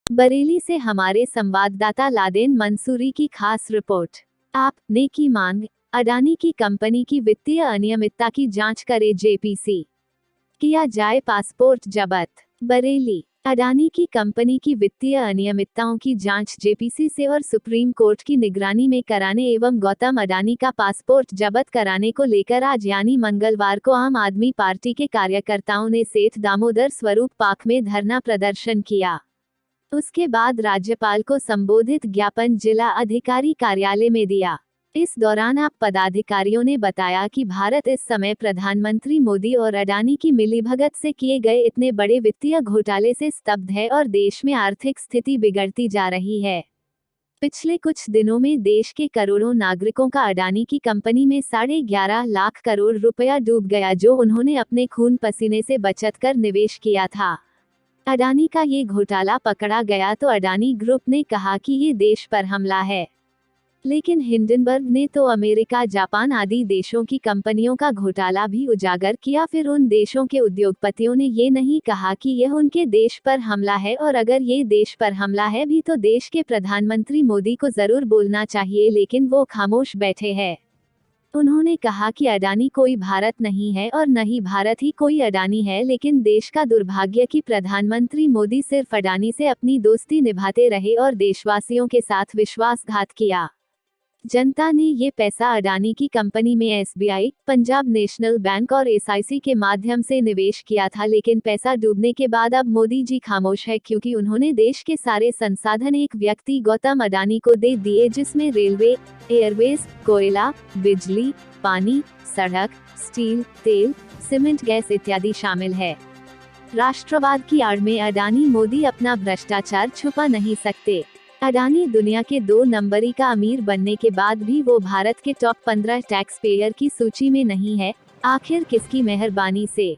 बरेली से हमारे संवाददाता लादेन मंसूरी की खास रिपोर्ट। आपने की मांग, अडानी की कंपनी की वित्तीय अनियमितता की जांच करे जेपीसी, किया जाए पासपोर्ट जब्त। बरेली, अडानी की कंपनी की वित्तीय अनियमितताओं की जांच जेपीसी से और सुप्रीम कोर्ट की निगरानी में कराने एवं गौतम अडानी का पासपोर्ट जब्त कराने को लेकर आज यानी मंगलवार को आम आदमी पार्टी के कार्यकर्ताओं ने सेठ दामोदर स्वरूप पार्क में धरना प्रदर्शन किया। उसके बाद राज्यपाल को संबोधित ज्ञापन जिला अधिकारी कार्यालय में दिया। इस दौरान आप पदाधिकारियों ने बताया कि भारत इस समय प्रधानमंत्री मोदी और अडानी की मिलीभगत से किए गए इतने बड़े वित्तीय घोटाले से स्तब्ध है और देश में आर्थिक स्थिति बिगड़ती जा रही है। पिछले कुछ दिनों में देश के करोड़ों नागरिकों का अडानी की कंपनी में 11.5 लाख करोड़ रुपया डूब गया, जो उन्होंने अपने खून पसीने से बचत कर निवेश किया था। अडानी का ये घोटाला पकड़ा गया तो अडानी ग्रुप ने कहा कि ये देश पर हमला है, लेकिन हिंडनबर्ग ने तो अमेरिका, जापान आदि देशों की कंपनियों का घोटाला भी उजागर किया। फिर उन देशों के उद्योगपतियों ने ये नहीं कहा कि यह उनके देश पर हमला है, और अगर ये देश पर हमला है भी तो देश के प्रधानमंत्री मोदी को जरूर बोलना चाहिए, लेकिन वो खामोश बैठे हैं। उन्होंने कहा कि अडानी कोई भारत नहीं है और न ही भारत ही कोई अडानी है, लेकिन देश का दुर्भाग्य कि प्रधानमंत्री मोदी सिर्फ अडानी से अपनी दोस्ती निभाते रहे और देशवासियों के साथ विश्वासघात किया। जनता ने ये पैसा अडानी की कंपनी में एसबीआई, पंजाब नेशनल बैंक और एसआईसी के माध्यम से निवेश किया था, लेकिन पैसा डूबने के बाद अब मोदी जी खामोश है, क्योंकि उन्होंने देश के सारे संसाधन एक व्यक्ति गौतम अडानी को दे दिए, जिसमें रेलवे, एयरवेज, कोयला, बिजली, पानी, सड़क, स्टील, तेल, सीमेंट, गैस इत्यादि शामिल है। राष्ट्रवाद की आड़ में अडानी मोदी अपना भ्रष्टाचार छुपा नहीं सकते। अडानी दुनिया के 2 नंबरी का अमीर बनने के बाद भी वो भारत के टॉप 15 टैक्स पेयर की सूची में नहीं है। आखिर किसकी मेहरबानी से?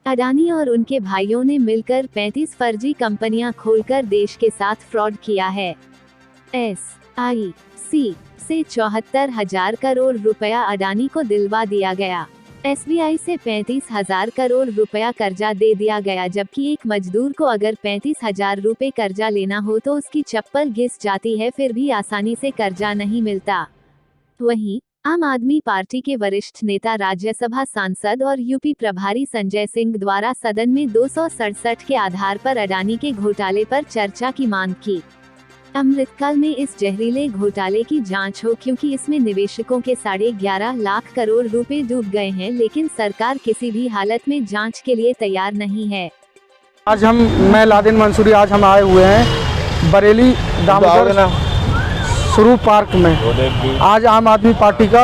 अडानी और उनके भाइयों ने मिलकर 35 फर्जी कंपनियां खोलकर देश के साथ फ्रॉड किया है। एसआईसी से 74,000 करोड़ रुपया अडानी को दिलवा दिया गया। एसबीआई से 35,000 करोड़ रुपया कर्जा दे दिया गया, जबकि एक मजदूर को अगर 35,000 रुपए कर्जा लेना हो तो उसकी चप्पल घिस जाती है, फिर भी आसानी से कर्जा नहीं मिलता। वहीं आम आदमी पार्टी के वरिष्ठ नेता, राज्यसभा सांसद और यूपी प्रभारी संजय सिंह द्वारा सदन में 267 के आधार पर अडानी के घोटाले पर चर्चा की मांग की। अमृतकाल में इस जहरीले घोटाले की जांच हो, क्योंकि इसमें निवेशकों के 11.5 लाख करोड़ रुपए डूब गए हैं, लेकिन सरकार किसी भी हालत में जांच के लिए तैयार नहीं है। आज मैं लादेन मंसूरी, आज हम आए हुए हैं बरेली दामोदर स्वरूप पार्क में। आज आम आदमी पार्टी का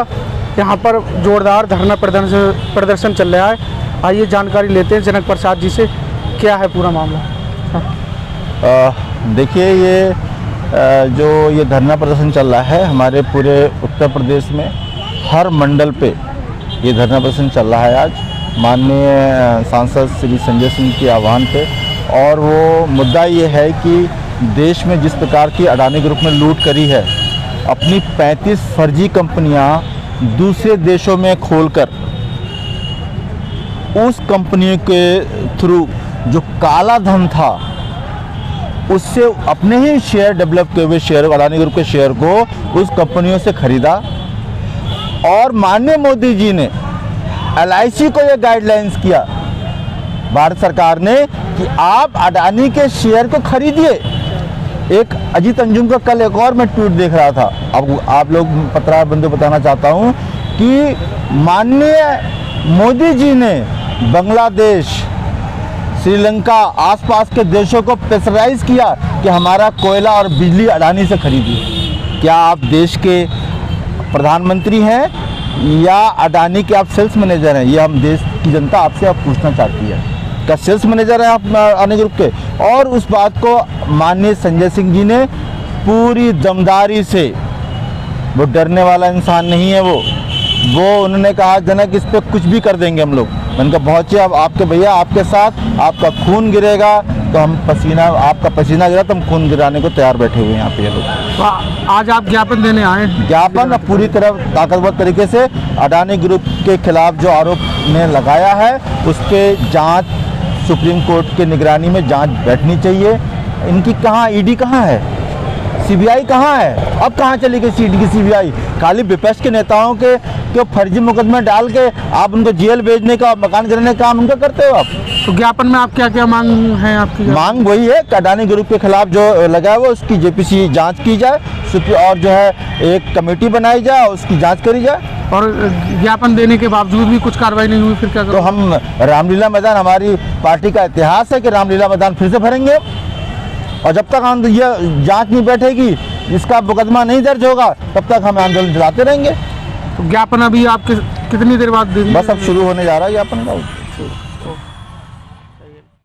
यहाँ पर जोरदार धरना प्रदर्शन चल रहा है। आइए जानकारी लेते हैं जनक प्रसाद जी से, क्या है पूरा मामला। देखिए, जो ये धरना प्रदर्शन चल रहा है हमारे पूरे उत्तर प्रदेश में हर मंडल पे ये धरना प्रदर्शन चल रहा है। आज माननीय सांसद श्री संजय सिंह के आह्वान पे, और वो मुद्दा ये है कि देश में जिस प्रकार की अडानी ग्रुप ने लूट करी है, अपनी 35 फर्जी कंपनियां दूसरे देशों में खोलकर उस कंपनियों के थ्रू जो काला धन था उससे अपने ही शेयर, डेवलप किए हुए शेयर, अडानी ग्रुप के शेयर को उस कंपनियों से खरीदा। और माननीय मोदी जी ने एलआईसी को ये गाइडलाइंस किया भारत सरकार ने कि आप अडानी के शेयर को खरीदिए। एक अजीत अंजुम का कल एक और मैं ट्वीट देख रहा था, अब आप लोग पत्रकार बंधु बताना चाहता हूँ कि माननीय मोदी जी ने बांग्लादेश, श्रीलंका, आसपास के देशों को प्रेशराइज किया कि हमारा कोयला और बिजली अडानी से खरीदिए। क्या आप देश के प्रधानमंत्री हैं या अडानी के आप सेल्स मैनेजर हैं? ये हम देश की जनता आपसे अब पूछना चाहती है। क्या सेल्स मैनेजर हैं आप अडानी ग्रुप के? और उस बात को माननीय संजय सिंह जी ने पूरी दमदारी से, वो डरने वाला इंसान नहीं है, वो उन्होंने कहा जनक इस पर कुछ भी कर देंगे हम लोग। मैंने कहा पहुँचे, अब आपके भैया आपके साथ, आपका खून गिरेगा तो हम पसीना, आपका पसीना गिरा तो हम खून गिराने को तैयार बैठे हुए हैं यहाँ पे ये लोग। आज आप ज्ञापन देने आए? ज्ञापन पूरी तरह ताकतवर तरीके से अडानी ग्रुप के खिलाफ जो आरोप ने लगाया है उसके जांच सुप्रीम कोर्ट के निगरानी में जांच बैठनी चाहिए। इनकी कहाँ ईडी कहाँ है, सीबीआई कहाँ है, अब कहाँ चली गई सीडी की सीबीआई? खाली विपक्ष के नेताओं के फर्जी मुकदमे डाल के आप उनको जेल भेजने का, मकान गिराने का काम उनका करते हो आप। तो ज्ञापन में आप क्या क्या मांग है आपकी? मांग वही है कि अडानी ग्रुप के खिलाफ जो लगा हुआ उसकी जेपीसी जांच की जाए, और जो है एक कमेटी बनाई जाए, उसकी जांच करी जाए। और ज्ञापन देने के बावजूद भी कुछ कार्रवाई नहीं हुई, फिर क्या तो करोगे? हम रामलीला मैदान, हमारी पार्टी का इतिहास है कि रामलीला मैदान फिर से भरेंगे, और जब तक हम ये जांच नहीं बैठेगी, इसका मुकदमा नहीं दर्ज होगा, तब तक हम आंदोलन चलाते रहेंगे। तो ज्ञापन अभी आपके कितनी देर बाद देंगे? बस अब शुरू होने जा रहा है ज्ञापन का।